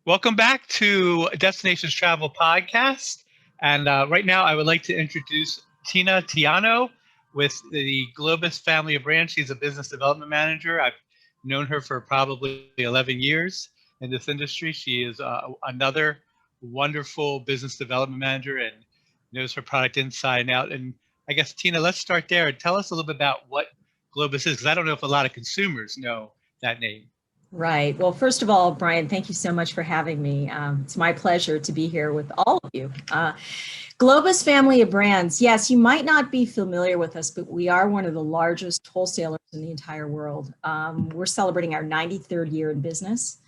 Welcome back to Destinations Travel Podcast. And right now, I would like to introduce Tina Tiano with the Globus family of brands. She's a business development manager. I've known her for probably 11 years in this industry. She is another wonderful business development manager and knows her product inside and out. And I guess, Tina, let's start there and tell us a little bit about what Globus is, because I don't know if a lot of consumers know that name. Right. Well, first of all, Brian, thank you so much for having me. It's my pleasure to be here with all of you. Globus family of brands. Yes, you might not be familiar with us, but we are one of the largest wholesalers in the entire world. We're celebrating our 93rd year in business.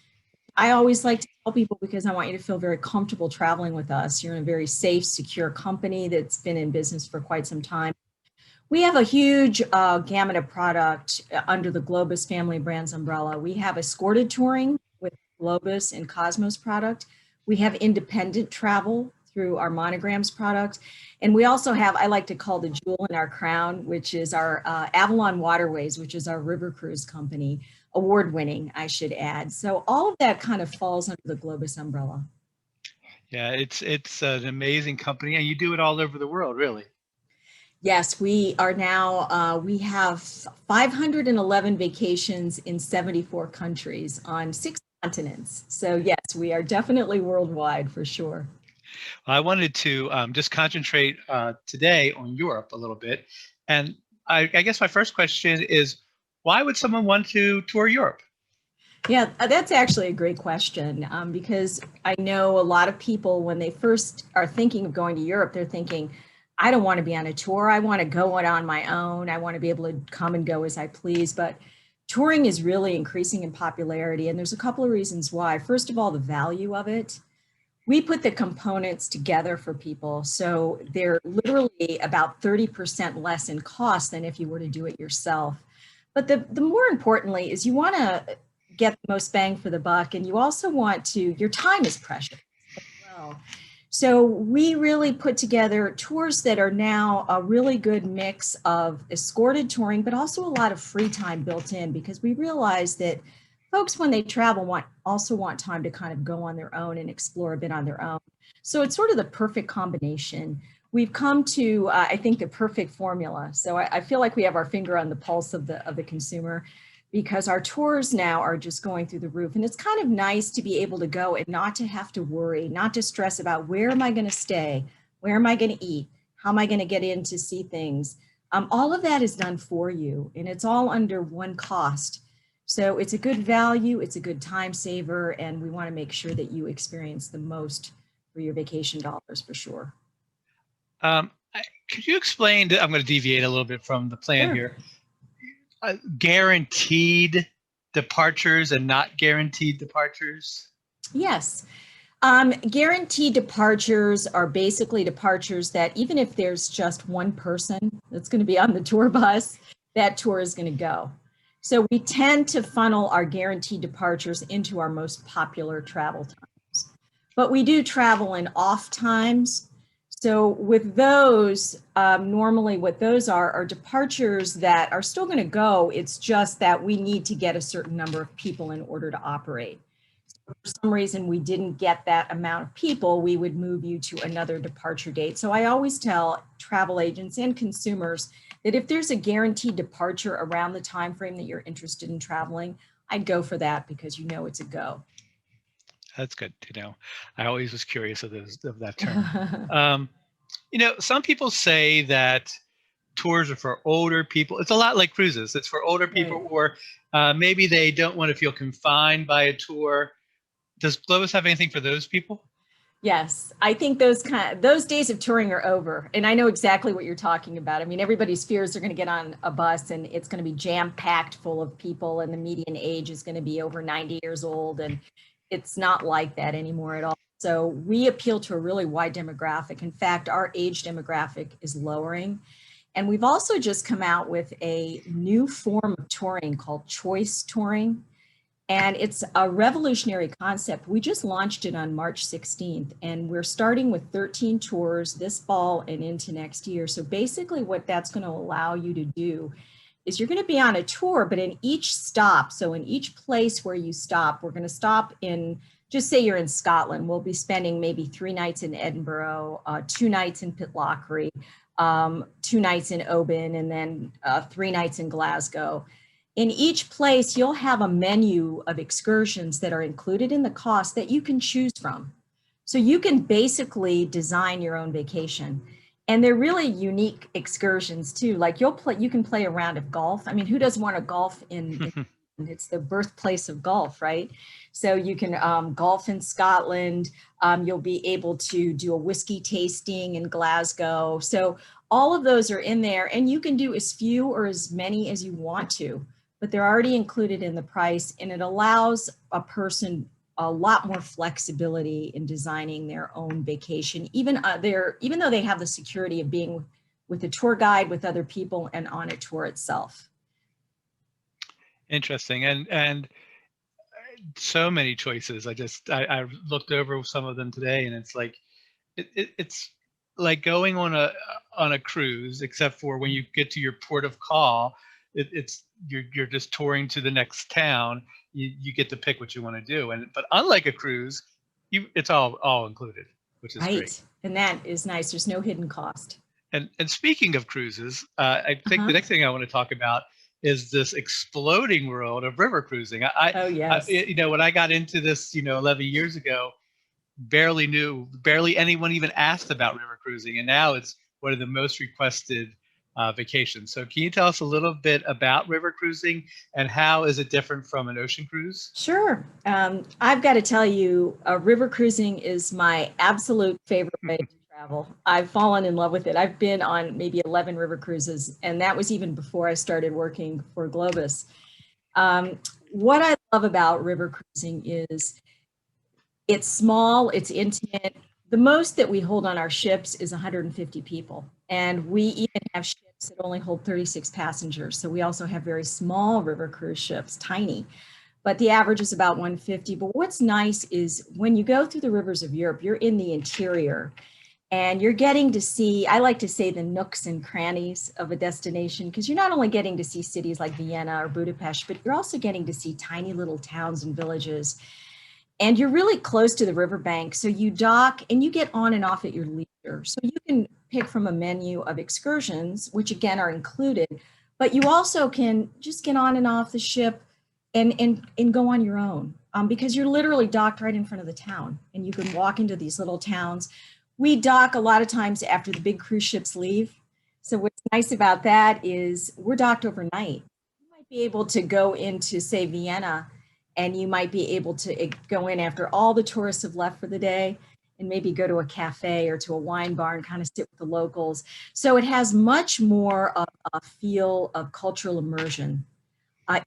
I always like to tell people because I want you to feel very comfortable traveling with us. You're in a very safe, secure company that's been in business for quite some time. We have a huge gamut of product under the Globus family brands umbrella. We have escorted touring with Globus and Cosmos product. We have independent travel through our monograms product. And we also have, I like to call the jewel in our crown, which is our Avalon Waterways, which is our river cruise company, award winning, I should add. So all of that kind of falls under the Globus umbrella. Yeah, it's an amazing company, and you do it all over the world, really. Yes, we are now, we have 511 vacations in 74 countries on 6 continents. So yes, we are definitely worldwide for sure. I wanted to just concentrate today on Europe a little bit, and I guess my first question is, why would someone want to tour Europe? Yeah, that's actually a great question because I know a lot of people, when they first are thinking of going to Europe, they're thinking, I don't want to be on a tour. I want to go it on my own. I want to be able to come and go as I please. But touring is really increasing in popularity. And there's a couple of reasons why. First of all, the value of it. We put the components together for people. So they're literally about 30% less in cost than if you were to do it yourself. But the more importantly is you want to get the most bang for the buck, and you also want to, your time is precious as well. So we really put together tours that are now a really good mix of escorted touring, but also a lot of free time built in, because we realize that folks, when they travel, also want time to kind of go on their own and explore a bit on their own. So it's sort of the perfect combination. We've come to, I think, the perfect formula. So I feel like we have our finger on the pulse of the consumer, because our tours now are just going through the roof. And it's kind of nice to be able to go and not to have to worry, not to stress about where am I going to stay? Where am I going to eat? How am I going to get in to see things? All of that is done for you, and it's all under one cost. So it's a good value, it's a good time saver, and we want to make sure that you experience the most for your vacation dollars for sure. Could you explain? I'm going to deviate a little bit from the plan Sure. here. Guaranteed departures and not guaranteed departures. Yes. Guaranteed departures are basically departures that even if there's just one person that's going to be on the tour bus, that tour is going to go. So we tend to funnel our guaranteed departures into our most popular travel times. But we do travel in off times. So with those, normally what those are departures that are still going to go. It's just that we need to get a certain number of people in order to operate. For some reason we didn't get that amount of people, we would move you to another departure date. So I always tell travel agents and consumers that if there's a guaranteed departure around the time frame that you're interested in traveling, I'd go for that, because you know it's a go. That's good to know. I always was curious of that term. Um, some people say that tours are for older people. It's a lot like cruises. It's for older Right. people, or maybe they don't want to feel confined by a tour. Does Globus have anything for those people? Yes, I think those days of touring are over, and I know exactly what you're talking about. I mean, everybody's fears are going to get on a bus and it's going to be jam packed full of people, and the median age is going to be over 90 years old, and it's not like that anymore at all. So we appeal to a really wide demographic. In fact, our age demographic is lowering, and we've also just come out with a new form of touring called choice touring. And it's a revolutionary concept. We just launched it on March 16th, and we're starting with 13 tours this fall and into next year. So basically what that's going to allow you to do is you're going to be on a tour, but in each stop, so in each place where you stop, we're going to stop in just say you're in Scotland, we'll be spending maybe 3 nights in Edinburgh, 2 nights in Pitlochry, 2 nights in Oban, and then 3 nights in Glasgow. In each place, you'll have a menu of excursions that are included in the cost that you can choose from. So you can basically design your own vacation. And they're really unique excursions too. Like you can play a round of golf. I mean, who doesn't want to golf in it's the birthplace of golf, right? So you can golf in Scotland. You'll be able to do a whiskey tasting in Glasgow. So all of those are in there, and you can do as few or as many as you want to, but they're already included in the price, and it allows a person a lot more flexibility in designing their own vacation, even though they have the security of being with a tour guide, with other people, and on a tour itself. Interesting. And so many choices. I looked over some of them today, and it's like it's like going on a cruise, except for when you get to your port of call, it's you're just touring to the next town. You get to pick what you want to do, but unlike a cruise, it's all included, which is Right. great. And that is nice. There's no hidden cost. And speaking of cruises, I think the next thing I want to talk about is this exploding world of river cruising. Oh, yes. When I got into this, 11 years ago, barely anyone even asked about river cruising, and now it's one of the most requested vacations. So can you tell us a little bit about river cruising and how is it different from an ocean cruise? Sure. I've got to tell you, river cruising is my absolute favorite way to travel. I've fallen in love with it. I've been on maybe 11 river cruises, and that was even before I started working for Globus. What I love about river cruising is it's small, it's intimate. The most that we hold on our ships is 150 people. And we even have ships that only hold 36 passengers. So we also have very small river cruise ships, tiny. But the average is about 150. But what's nice is when you go through the rivers of Europe, you're in the interior and you're getting to see, I like to say, the nooks and crannies of a destination, because you're not only getting to see cities like Vienna or Budapest, but you're also getting to see tiny little towns and villages. And you're really close to the riverbank. So you dock and you get on and off at your leisure. So you can pick from a menu of excursions, which again are included, but you also can just get on and off the ship and go on your own, because you're literally docked right in front of the town and you can walk into these little towns. We dock a lot of times after the big cruise ships leave. So what's nice about that is we're docked overnight. You might be able to go into, say, Vienna, and you might be able to go in after all the tourists have left for the day and maybe go to a cafe or to a wine bar and kind of sit with the locals. So it has much more of a feel of cultural immersion.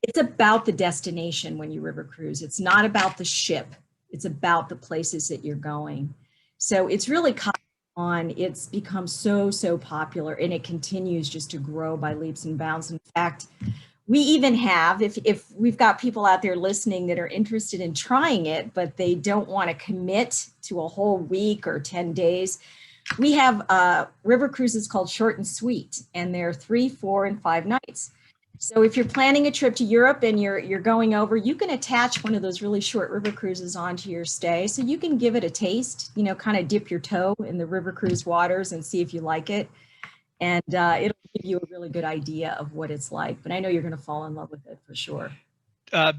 It's about the destination when you river cruise. It's not about the ship. It's about the places that you're going. So it's really caught on. It's become so popular, and it continues just to grow by leaps and bounds. In fact, we even have, if we've got people out there listening that are interested in trying it, but they don't want to commit to a whole week or 10 days, we have river cruises called Short and Sweet, and they're 3, 4, and 5 nights. So if you're planning a trip to Europe and you're going over, you can attach one of those really short river cruises onto your stay. So you can give it a taste, kind of dip your toe in the river cruise waters and see if you like it. And it'll give you a really good idea of what it's like. But I know you're going to fall in love with it for sure.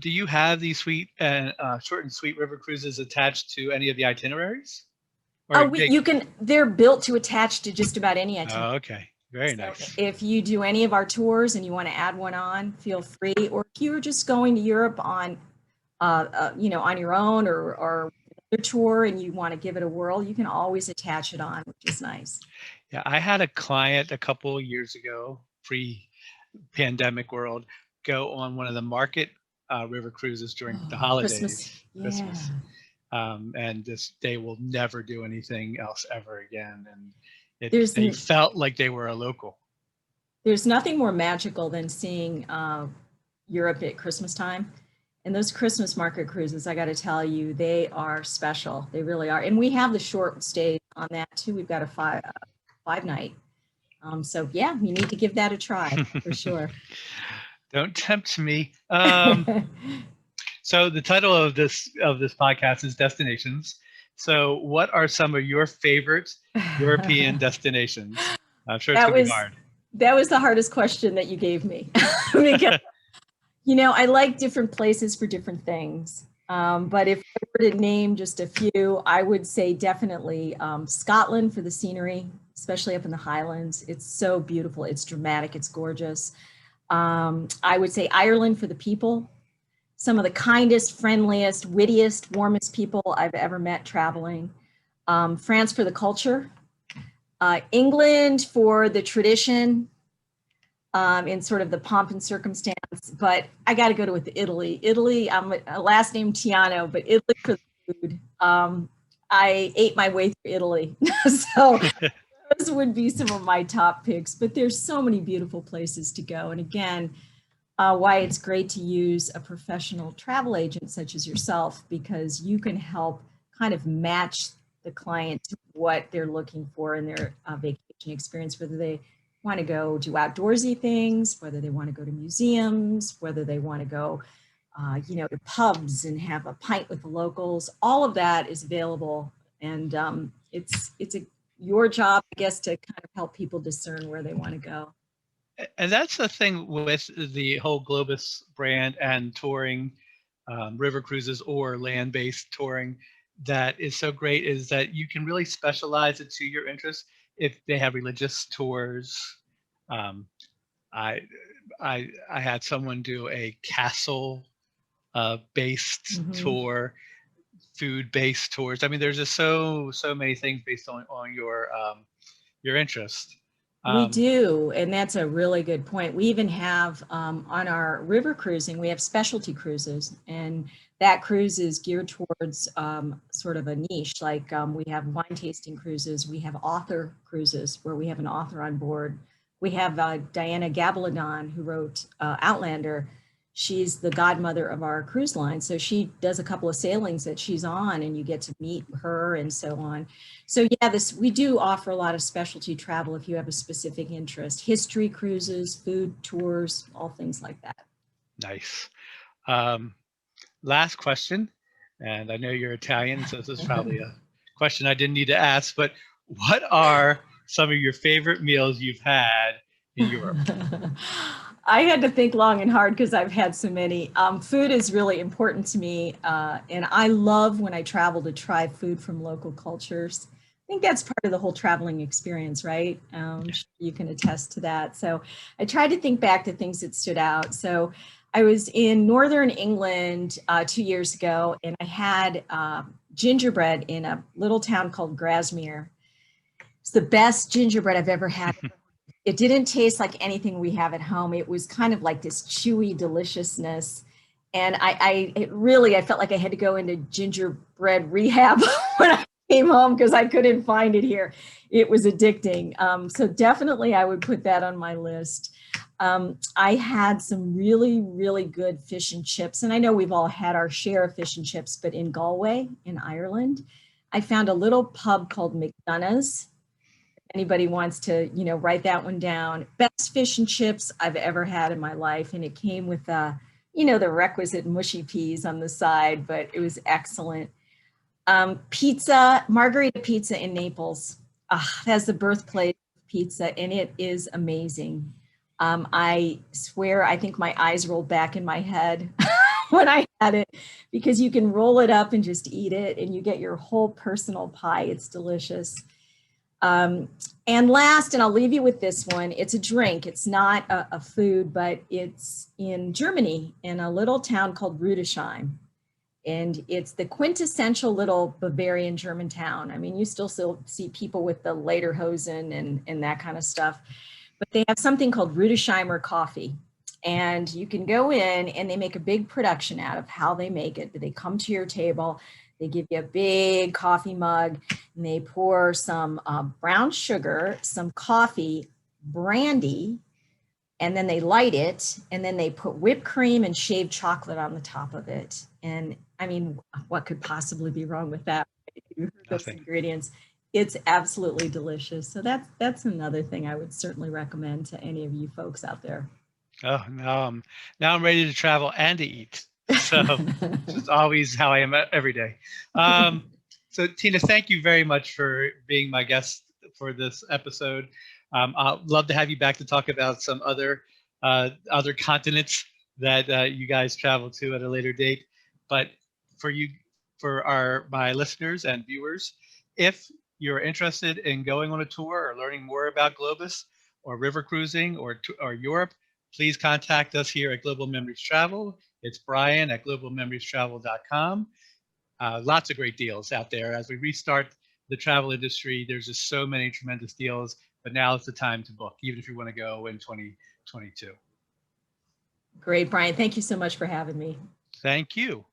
Do you have these short and sweet river cruises attached to any of the itineraries? They're built to attach to just about any itinerary. Oh, okay. Very nice. If you do any of our tours and you want to add one on, feel free. Or if you're just going to Europe on your own or a tour and you want to give it a whirl, you can always attach it on, which is nice. Yeah, I had a client a couple of years ago, pre-pandemic world, go on one of the market river cruises during the holidays, Christmas. And they will never do anything else ever again. And they felt like they were a local. There's nothing more magical than seeing Europe at Christmas time. And those Christmas market cruises, I got to tell you, they are special. They really are. And we have the short stays on that too. We've got a 5 night. So yeah, you need to give that a try for sure. Don't tempt me. So the title of this podcast is Destinations. So what are some of your favorite European destinations? I'm sure it's That going to be was hard. that was the hardest question that you gave me because I like different places for different things. But if I were to name just a few, I would say definitely Scotland for the scenery, especially up in the Highlands. It's so beautiful. It's dramatic. It's gorgeous. I would say Ireland for the people. Some of the kindest, friendliest, wittiest, warmest people I've ever met traveling. France for the culture. England for the tradition, in sort of the pomp and circumstance. But I got to go to with Italy. Italy, I'm a last name Tiano, but Italy for the food. I ate my way through Italy. So those would be some of my top picks. But there's so many beautiful places to go. And again, why it's great to use a professional travel agent such as yourself, because you can help kind of match the client to what they're looking for in their vacation experience, whether they want to go do outdoorsy things, whether they want to go to museums, whether they want to go, to pubs and have a pint with the locals. All of that is available, and it's your job, I guess, to kind of help people discern where they want to go. And that's the thing with the whole Globus brand and touring, river cruises or land-based touring, that is so great is that you can really specialize it to your interests. If they have religious tours, um, I, I had someone do a castle based Mhm. tour, food based tours. I mean, there's just so many things based on your interest. We Um, do, and that's a really good point. We even have on our river cruising, we have specialty cruises, and that cruise is geared towards sort of a niche. Like we have wine tasting cruises, we have author cruises where we have an author on board. We have Diana Gabaldon, who wrote Outlander. She's the godmother of our cruise line, so she does a couple of sailings that she's on, and you get to meet her and so on. So yeah, we do offer a lot of specialty travel if you have a specific interest. History cruises, food tours, all things like that. nice. Um, Last question, and I know you're Italian, so this is probably a question I didn't need to ask, but what are some of your favorite meals you've had in Europe? I had to think long and hard because I've had so many. Food is really important to me, and I love when I travel to try food from local cultures. I think that's part of the whole traveling experience, right? You can attest to that. So I tried to think back to things that stood out. So I was in northern England 2 years ago, and I had gingerbread in a little town called Grasmere. It's the best gingerbread I've ever had. It didn't taste like anything we have at home. It was kind of like this chewy deliciousness. And I felt like I had to go into gingerbread rehab when I came home because I couldn't find it here. It was addicting. So definitely I would put that on my list. I had some really, really good fish and chips. And I know we've all had our share of fish and chips, but in Galway, in Ireland, I found a little pub called McDonough's. Anybody wants to, write that one down. Best fish and chips I've ever had in my life. And it came with, the requisite mushy peas on the side, but it was excellent. Pizza, margarita pizza in Naples. That's the birthplace of pizza, and it is amazing. I swear, I think my eyes rolled back in my head when I had it because you can roll it up and just eat it, and you get your whole personal pie. It's delicious. And last, and I'll leave you with this one, it's a drink. It's not a food, but it's in Germany in a little town called Rudesheim. And it's the quintessential little Bavarian German town. I mean, you still see people with the lederhosen and that kind of stuff. But they have something called Rudesheimer coffee. And you can go in and they make a big production out of how they make it. They come to your table, they give you a big coffee mug, and they pour some brown sugar, some coffee, brandy, and then they light it, and then they put whipped cream and shaved chocolate on the top of it. And I mean, what could possibly be wrong with that? You heard those Nothing. ingredients. It's absolutely delicious. So that's another thing I would certainly recommend to any of you folks out there. Oh, now I'm ready to travel and to eat. So just always how I am every day. So Tina, thank you very much for being my guest for this episode. I'd love to have you back to talk about some other continents that you guys travel to at a later date. But for you, for my listeners and viewers, if you're interested in going on a tour or learning more about Globus or river cruising or Europe, please contact us here at Global Memories Travel. It's Brian at globalmemoriestravel.com. Lots of great deals out there. As we restart the travel industry, there's just so many tremendous deals, but now is the time to book, even if you want to go in 2022. Great, Brian. Thank you so much for having me. Thank you.